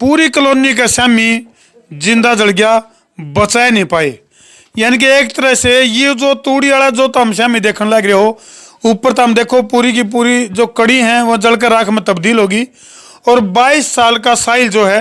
पूरी कॉलोनी का शामी जिंदा जल गया, बचा नहीं पाए। यानी कि एक तरह से ये जो तूड़ी वाला जो तो हम शामी देखने लग रहे हो, ऊपर तो हम देखो पूरी की पूरी जो कड़ी है वो जलकर राख में तब्दील होगी, और 22 साल का साहिल जो है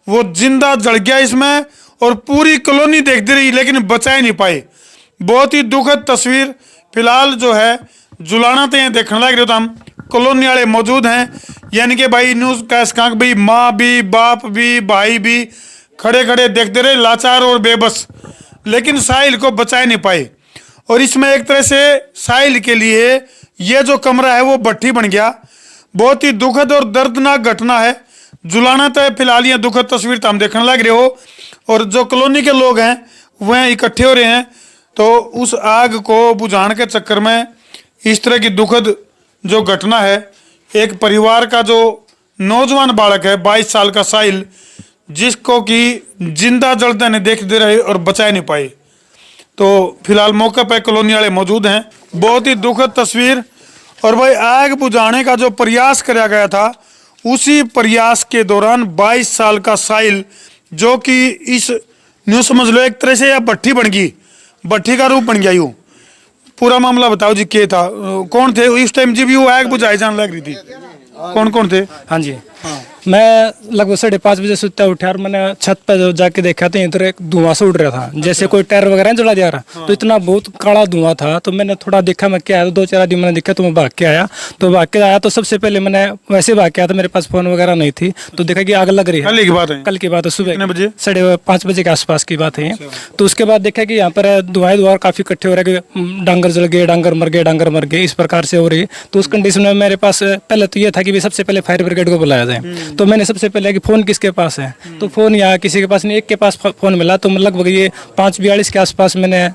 वो जिंदा जल गया इसमें, और पूरी कॉलोनी देखती रही लेकिन बचा ही नहीं पाए। बहुत ही दुखद तस्वीर फिलहाल जो है जुलाना तो देखने लग रहे हो, तो हम कॉलोनी वाले मौजूद हैं, यानी कि भाई न्यूज़ का भाई माँ भी, बाप भी, भाई भी खड़े खड़े देखते रहे, लाचार और बेबस, लेकिन साहिल को बचा ही नहीं पाए। और इसमें एक तरह से साहिल के लिए ये जो कमरा है वो भट्टी बन गया। बहुत ही दुखद और दर्दनाक घटना है, जुलाना तो है फिलहाल। ये दुखद तस्वीर तो हम देखने लग रहे हो, और जो कॉलोनी के लोग हैं वह इकट्ठे हो रहे हैं, तो उस आग को बुझाने के चक्कर में इस तरह की दुखद जो घटना है, एक परिवार का जो नौजवान बालक है 22 साल का साहिल, जिसको कि जिंदा जलते नहीं देखते रहे और बचा नहीं पाए। तो फिलहाल मौके पर कॉलोनी वाले मौजूद हैं। बहुत ही दुखद तस्वीर। और भाई आग बुझाने का जो प्रयास किया गया था, उसी प्रयास के दौरान 22 साल का साहिल, जो कि इस न्यू समझ लो एक तरह से यह भट्टी बन गई, भट्टी का रूप बन गया। यूँ पूरा मामला बताओ जी, क्या था, कौन थे इस टाइम जी भी वो आग बुझाई जाने लग रही थी, कौन कौन थे? हाँ जी, मैं लगभग 5:30 बजे सुता उठा और मैंने छत पर जाके देखा तो इधर एक धुआं से उड़ रहा था, जैसे कोई टायर वगैरह जला जा रहा। तो इतना बहुत काला धुआं था, तो मैंने थोड़ा देखा मैं क्या है, तो 2-4 आदमी मैंने देखा, तो मैं भाग के आया। तो सबसे पहले मैंने वैसे भाग के आया, तो मेरे पास फोन वगैरह नहीं थी, तो देखा कि आग लग रही है। कल की बात है, सुबह 5:30 बजे के आसपास की बात है। तो उसके बाद देखा कि यहाँ पर धुआं काफी इकट्ठे हो रहे, डांगर जल गए, डांगर मर गए, इस प्रकार से हो रही। तो उस कंडीशन में मेरे पास पहले तो ये था कि सबसे पहले फायर ब्रिगेड को बुलाया जाए। तो मैंने सबसे पहले कि फोन किसके पास है, तो फोन यहाँ किसी के पास नहीं, एक के पास फोन मिला। तो लगभग ये 5:42 के आसपास मैंने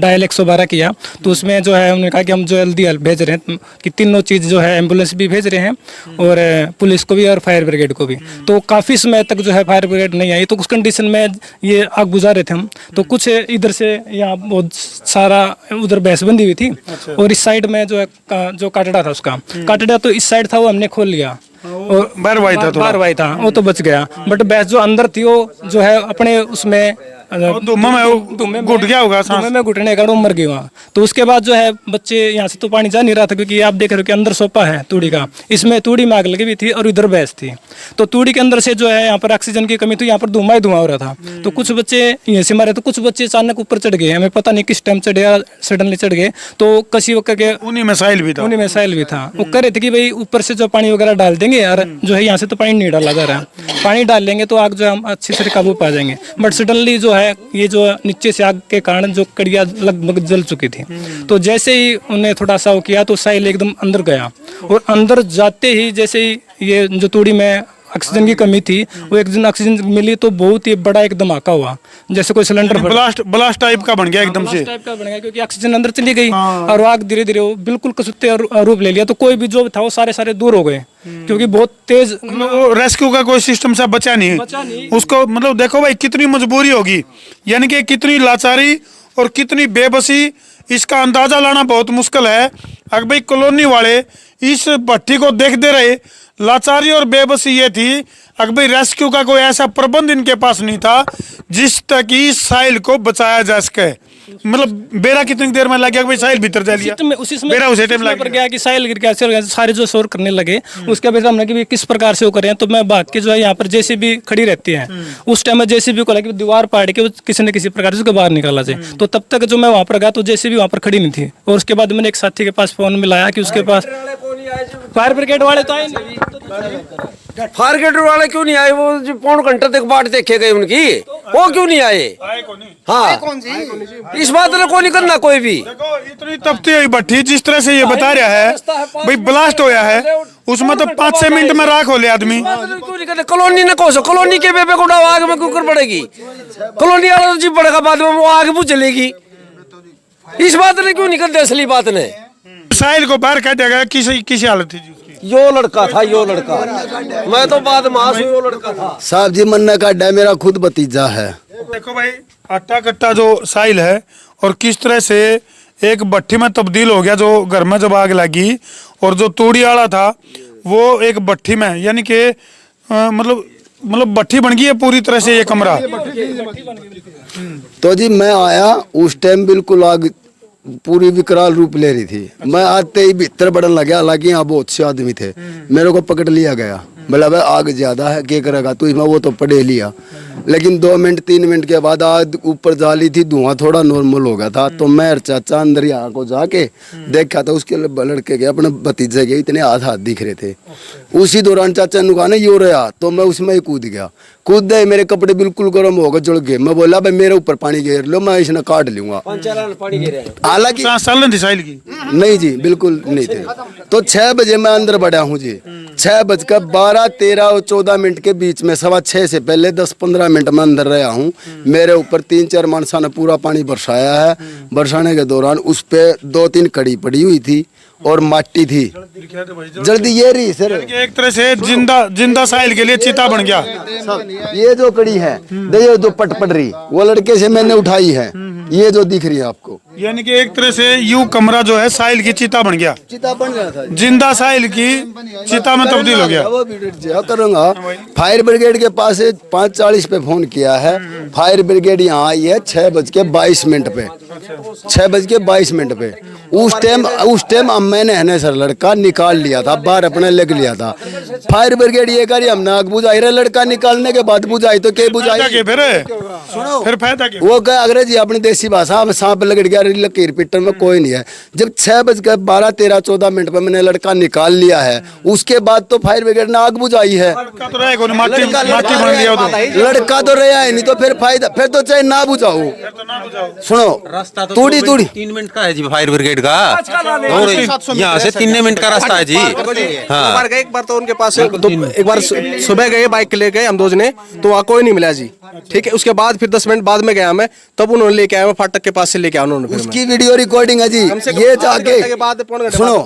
डायल 112 किया। तो उसमें जो है उन्होंने कहा कि हम जो जल्दी भेज रहे हैं, कि तीनों चीज़ जो है एम्बुलेंस भी भेज रहे हैं, और पुलिस को भी और फायर ब्रिगेड को भी। तो काफ़ी समय तक जो है फायर ब्रिगेड नहीं आई। तो उस कंडीशन में ये आग बुझा रहे थे हम। तो कुछ इधर से यहाँ बहुत सारा उधर भैंस बंधी हुई थी, और इस साइड में जो है जो काटड़ा था, उसका काटड़ा तो इस साइड था, वो हमने खोल लिया, और बार वाई था वो तो बच गया। बट भैंस जो अंदर थी वो जो है अपने उसमें घुट गया होगा, सांस में घुटने का मर गई वहाँ। तो उसके बाद जो है बच्चे यहाँ से तो पानी जा नहीं रहा था, क्योंकि आप देख रहे हो कि अंदर सोपा है तूड़ी का, इसमें तूड़ी में आग लगी हुई थी और इधर भैंस थी। तो तूड़ी के अंदर से जो है यहाँ पर ऑक्सीजन की कमी थी, यहाँ पर धुआं ही धुआं हो रहा था। तो कुछ बच्चे यहाँ से मारे, तो कुछ बच्चे अचानक ऊपर चढ़ गए, हमें पता नहीं किस टाइम चढ़े, सडनली चढ़ गए। तो कसी करके उन्हीं में साहिल भी था। वो कह रहे थे कि भाई ऊपर से जो पानी वगैरह डाल देंगे, और जो है यहाँ से तो पानी नहीं डाला जा रहा, पानी डाल लेंगे तो आग जो हम अच्छे से काबू पा जाएंगे। बट सडनली जो है ये जो नीचे से आग के कारण जो कड़िया लगभग जल चुकी थी। तो जैसे ही उन्हें थोड़ा सा किया, तो साहिल एकदम अंदर गया, और अंदर जाते ही जैसे ही ये जो तूड़ी में ऑक्सीजन की कमी थी, वो एक दिन ऑक्सीजन मिली, तो बहुत ही बड़ा एक धमाका हुआ, जैसे कोई सिलेंडर ब्लास्ट टाइप का बन गया, एकदम से क्योंकि ऑक्सीजन अंदर चली गई। और आग धीरे धीरे वो बिल्कुल कसुत्ते रूप ले लिया। तो कोई भी जो था वो सारे दूर हो गए, क्योंकि बहुत तेज रेस्क्यू का कोई सिस्टम सा बचा नहीं उसको। मतलब देखो भाई कितनी मजबूरी होगी, यानी कि कितनी लाचारी और कितनी बेबसी, इसका अंदाजा लाना बहुत मुश्किल है। अगर भाई कॉलोनी वाले इस भट्टी को देखते रहे, लाचारी और बेबसी ये थी, अगर भाई रेस्क्यू का कोई ऐसा प्रबंध इनके पास नहीं था जिस तक इस साहिल को बचाया जा सके। मतलब बेरा कितनी देर में लग गया भाई साहिल भीतर जा लिया, उसी समय बेरा उसी टाइम लग गया कि साहिल गिर गया, सारे जो शोर करने लगे। उसके बाद हमने कि किस प्रकार से वो करें, तो मैं भाग के जो है यहाँ पर जेसीबी खड़ी रहती है, उस टाइम में जेसीबी को लगे दीवार पाड़ के किसी न किसी प्रकार से उसको बाहर निकाला जाए। तो तब तक जो मैं वहाँ पर गया, तो जेसीबी वहाँ पर खड़ी नहीं थी। और उसके बाद मैंने एक साथी के पास फोन मिलाया कि उसके पास फायर ब्रिगेड वाले तो आए नहीं। फायर ब्रिगेड वाले क्यों नहीं आए? वो जो 1.5 घंटे तक बाट देखे गए उनकी, वो क्यों नहीं आए? हाँ, इस बात में कोई नहीं करना कोई भी। देखो इतनी तपती हुई भट्टी, जिस तरह से ये बता रहा है भाई ब्लास्ट होया है, उसमें तो 5-6 मिनट में राख हो ले आदमी। क्यों नहीं करते? कॉलोनी ने कौन सा कॉलोनी के बेबे को आग में क्यों कर पड़ेगी? कॉलोनी वाला तो जी पड़ेगा, बाद में वो आग बुझ जलेगी। इस बात ने क्यों नहीं करते? असली बात ने साहिल को बाहर कह देगा, किसी हालत थी यो लड़का था, यो लड़का, मैं तो बाद में यो लड़का था साहब जी। मन्ना का अड्डा मेरा खुद भतीजा है। देखो भाई आटा कट्टा जो साहिल है, और किस तरह से एक भट्टी में तब्दील हो गया, जो घर में जब आग लगी, और जो तूड़ी वाला था वो एक भट्टी में, यानी कि मतलब मतलब भट्टी बन गई है पूरी तरह से ये कमरा। तो जी मैं आया उस टाइम बिल्कुल आग पूरी विकराल रूप ले रही थी। मैं आते ही भीतर बढ़ने लगा, हालांकि यहाँ बहुत से आदमी थे, मेरे को पकड़ लिया गया। बोला भाई आग ज्यादा है, क्या करेगा तू इसमें? वो तो पढ़े लिया, लेकिन 2 मिनट 3 मिनट के बाद आग ऊपर जाली थी, धुआं थोड़ा नॉर्मल हो गया था। तो मैं और चाचा अंदर यहाँ को जाके देखा था, उसके लड़के के अपने भतीजे के इतने हाथ दिख रहे थे। उसी दौरान चाचा ने कहा ना यो रहा, तो मैं उसमें ही कूद गया। कूद गए, मेरे कपड़े बिल्कुल गर्म हो गए, जल गए। मैं बोला भाई मेरे ऊपर पानी घेर लो, मैं इसने काट लूंगा। हालांकि सालन थी साहिल की? नहीं जी, बिल्कुल नहीं थे। तो 6 बजे मैं अंदर बढ़ा हूँ जी। 6:12, 13 और 14 मिनट के बीच में 6:15 से पहले 10-15 मिनट में अंदर रहा हूँ। मेरे ऊपर 3-4 मानसा ने पूरा पानी बरसाया है। बरसाने के दौरान उस पे 2-3 कड़ी पड़ी हुई थी और माटी थी। जल्दी ये रही सर, एक तरह से जिंदा साहिल के लिए चिता बन गया। ये जो कड़ी है, ये जो पट पड़ रही, वो लड़के से मैंने उठाई है, ये जो दिख रही है आपको। यानी कि एक तरह से यू कमरा जो है साहिल की चिता बन गया, चिता बन गया था, जिंदा साहिल की चिता में तब्दील हो गया। वो वीडियो करूंगा। फायर ब्रिगेड के पास 5:40 पे फोन किया है। फायर ब्रिगेड यहाँ आई है 6:22 पे, 6:22 पे। उस टाइम मैंने है सर लड़का निकाल लिया था बाहर, अपने लग लिया था। फायर ब्रिगेड ये करी, हमने आग बुझाई रहे, लड़का निकालने के बाद बुझाई तो क्या बुझाई? फिर फायदा क्या? वो कह अंग्रेजी अपनी देसी भाषा में सांप लग गया, लकीर पिटन में कोई नहीं है। जब 6:12, 13, 14 मिनट पे मैंने लड़का निकाल लिया है, उसके बाद तो फायर ब्रिगेड ने आग बुझाई है। लड़का तो रहा है नहीं, तो फिर फायदा, फिर तो चाहे ना बुझाओ। सुनो, रास्ता तो तूड़ी 3 मिनट का है जी फायर ब्रिगेड का, और यहाँ से 3 मिनट का रास्ता है जी। हाँ, एक बार तो उनके पास एक बार सुबह गए बाइक ले गए हम 2 जने, तो वहाँ कोई नहीं मिला जी। ठीक है, उसके बाद फिर 10 मिनट बाद में गया मैं, तब उन्होंने लेके आया, मैं फाटक के पास से लेके आया उन्होंने। उसकी वीडियो रिकॉर्डिंग है जी। ये जाके सुनो,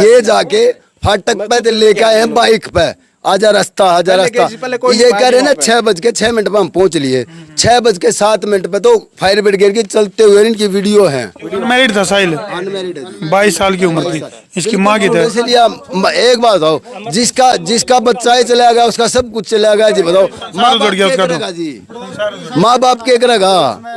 ये जाके फाटक पे लेके आए हैं बाइक पे, आजा रास्ता ये कह रहे ना 6:06 पे हम पहुंच लिए। 6:07 पे तो फायर ब्रिगेड के चलते हुए इनकी वीडियो है। अनमैरिड था साहिल, 22 साल की उम्र थी, इसकी माँ की थी। इसलिए एक बात हो, जिसका बच्चा ही चला गया उसका सब कुछ चला गया जी। बताओ माँ बाप क्या करेगा जी? माँ बाप क्या करेगा?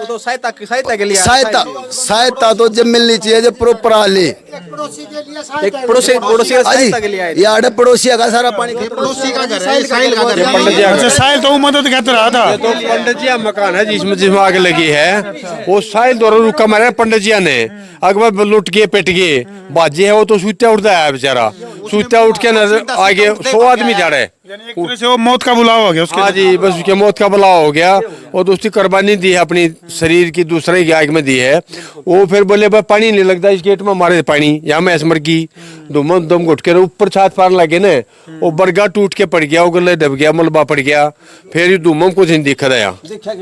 तो सहायता के लिए सहायता तो जब मिलनी चाहिए, जब प्रॉपर हाले। एक पड़ोसी सहायता के लिए आए। यार पड़ोसिया का सारा पानी अच्छा, साहिल तो मदद कहते रहा था। तो पंडित जी मकान है जिसमें आग लगी है, वो साहिल द्वारा रुका मारा पंडित जी ने। अकबर लुट गए पिट गए, बाजी है वो तो सूत्या उठता है बेचारा, सूत्या उठ के नजर आगे 100 आदमी जा रहे। एक तरह से वो मौत का बुलावा हो गया उसके। हाँ जी, बस उसके मौत का बुलावा हो गया। और तो उसकी कुर्बानी दी है अपनी शरीर की, दूसरे की आग में दी है। वो फिर बोले भाई पानी नहीं लगता इस गेट में, मारे पानी यहाँ में मर गई। दम घुट के ऊपर छात पार लगे ना, वो बरगा टूट के पड़ गया, वो गले दब गया, मलबा पड़ गया। फिर धूमा में कुछ नहीं दिखा दिया,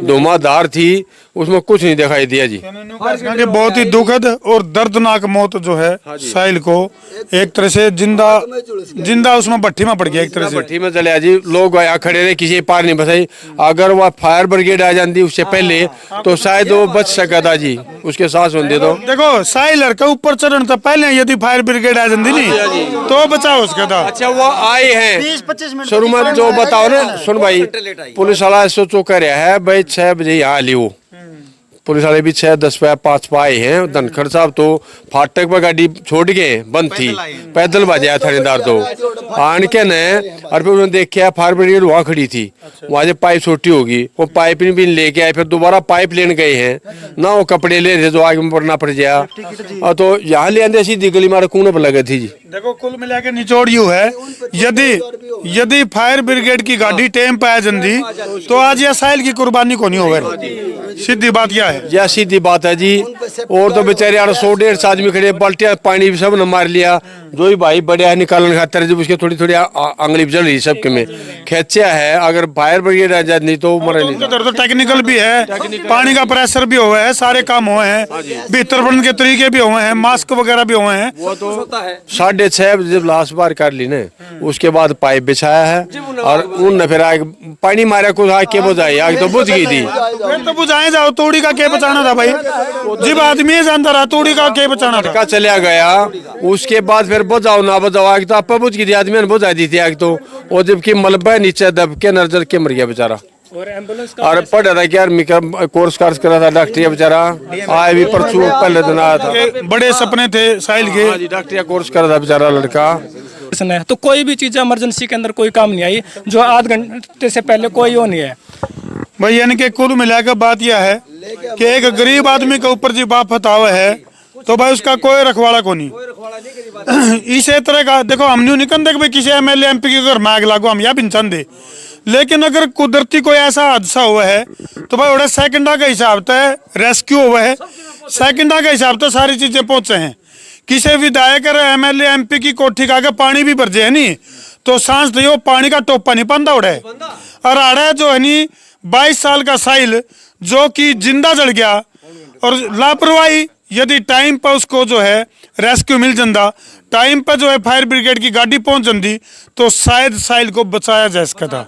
धुआंधार थी, उसमें कुछ नहीं दिखाई दिया जी। बहुत ही दुखद और दर्दनाक मौत जो है साहिल को, एक तरह से जिंदा उसमें भट्टी में पड़ गया। एक तरह से भट्टी में चले जी, लोग यहाँ खड़े रहे, किसी पार नहीं बसाई। अगर वह फायर ब्रिगेड आ जाती उससे पहले तो शायद वो बच सका था जी, उसके सांस होते। तो देखो साहिल का ऊपर चढ़ने तो पहले यदि फायर ब्रिगेड आ जाती नहीं तो बचाव उसका था। अच्छा, वो आए हैं शुरू में जो बताओ ना, सुन भाई, पुलिस वाला सोचो कह रहा है भाई 6 बजे यहाँ लियो, पुलिस वाले भी 6-10 पे 5 पे आए हैं। धनखड़ साहब तो फाटक पर गाड़ी छोड़ के बंद थी, पैदल बजाया थानेदार तो आन के ने, और फिर उन्होंने देखा फायर ब्रिगेड वहाँ खड़ी थी, वहाँ से पाइप छोटी होगी, वो पाइप भी लेके आए, फिर दोबारा पाइप लेने गए हैं ना, वो कपड़े ले रहे जो आग में पड़ना पड़ गया। और तो यहाँ ले आते सीधी गली मारे कूने पर लगे थी जी। देखो कुल मिला के निचोड़ यू है, यदि फायर ब्रिगेड की गाड़ी टाइम पे आ जाती तो आज यह साहिल की कुर्बानी को नहीं होगा। सीधी बात यह है, यह सीधी बात है जी। और तो बेचारे 100-150 आदमी खड़े, बाल्टिया पानी भी सब ने मार लिया। जो ही भाई बढ़िया निकालने खातर जब उसके थोड़ी आंगली जल रही सबके में खेचा है। अगर फायर ब्रिगेड आ जाती नहीं तो मरे नहीं। तो टेक्निकल भी है, पानी का प्रेशर भी हुआ है, सारे काम हुए हैं, भीतर बनने के तरीके भी हुए हैं, मास्क वगैरह भी हुए हैं। वो तो 6:30 बजे जब लाश बार कर ली ने, उसके बाद पाइप बिछाया है और उन फिर आग पानी मारा कुछ आग के बुझाई, आग तो बुझ गई थी। फिर तो बुझाए जाओ, तोड़ी का क्या के बचाना था भाई, जब आदमी जानता रहा तूड़ी का के बचाना था। का चला गया, उसके बाद फिर बुझाओ ना बुझाओ, आग तो आप बुझ गई थी, आदमी ने बुझा दी थी आग तो, और जबकि मलबा नीचे दब के नजर के मर गया बेचारा। और एम्बुलेंस और पढ़ रहा था कि यार मिका कोर्स करा था डॉक्टरी बेचारा, आए भी परसों पहले दिन आया था। के बड़े सपने थे साहिल के। हाँ जी, डॉक्टरी कोर्स करा था बेचारा लड़का। ने तो कोई भी चीज इमरजेंसी के अंदर कोई काम नहीं आई जो आध घंटे से पहले कोई वो नहीं है भाई। यानी कि कुल मिलाकर बात यह है कि एक गरीब आदमी के ऊपर जी बाप फतावा है तो भाई उसका कोई रखवाला को नहीं। इसी तरह का देखो, हम न्यू निकल देख भाई किसी एमएलए एमपी के घर में आग लागो, हम या भी इंसान दे, लेकिन अगर कुदरती कोई ऐसा हादसा हुआ है तो भाई बड़े सेकंडा का हिसाब से रेस्क्यू हुआ है, सेकंडा का हिसाब से सारी चीजें पहुंचे हैं। किसी विधायक एमएलए एमपी की कोठी का आगे पानी भी भर जाए नहीं तो सांस लियो पानी का टोपा नहीं पांदा उड़े। और आड़े जो है नी 22 साल का साहिल जो कि जिंदा जल गया, और लापरवाही यदि टाइम पर उसको जो है रेस्क्यू मिल जाता, टाइम पर जो है फायर ब्रिगेड की गाड़ी पहुंच जाती तो शायद साहिल को बचाया जा सकता था।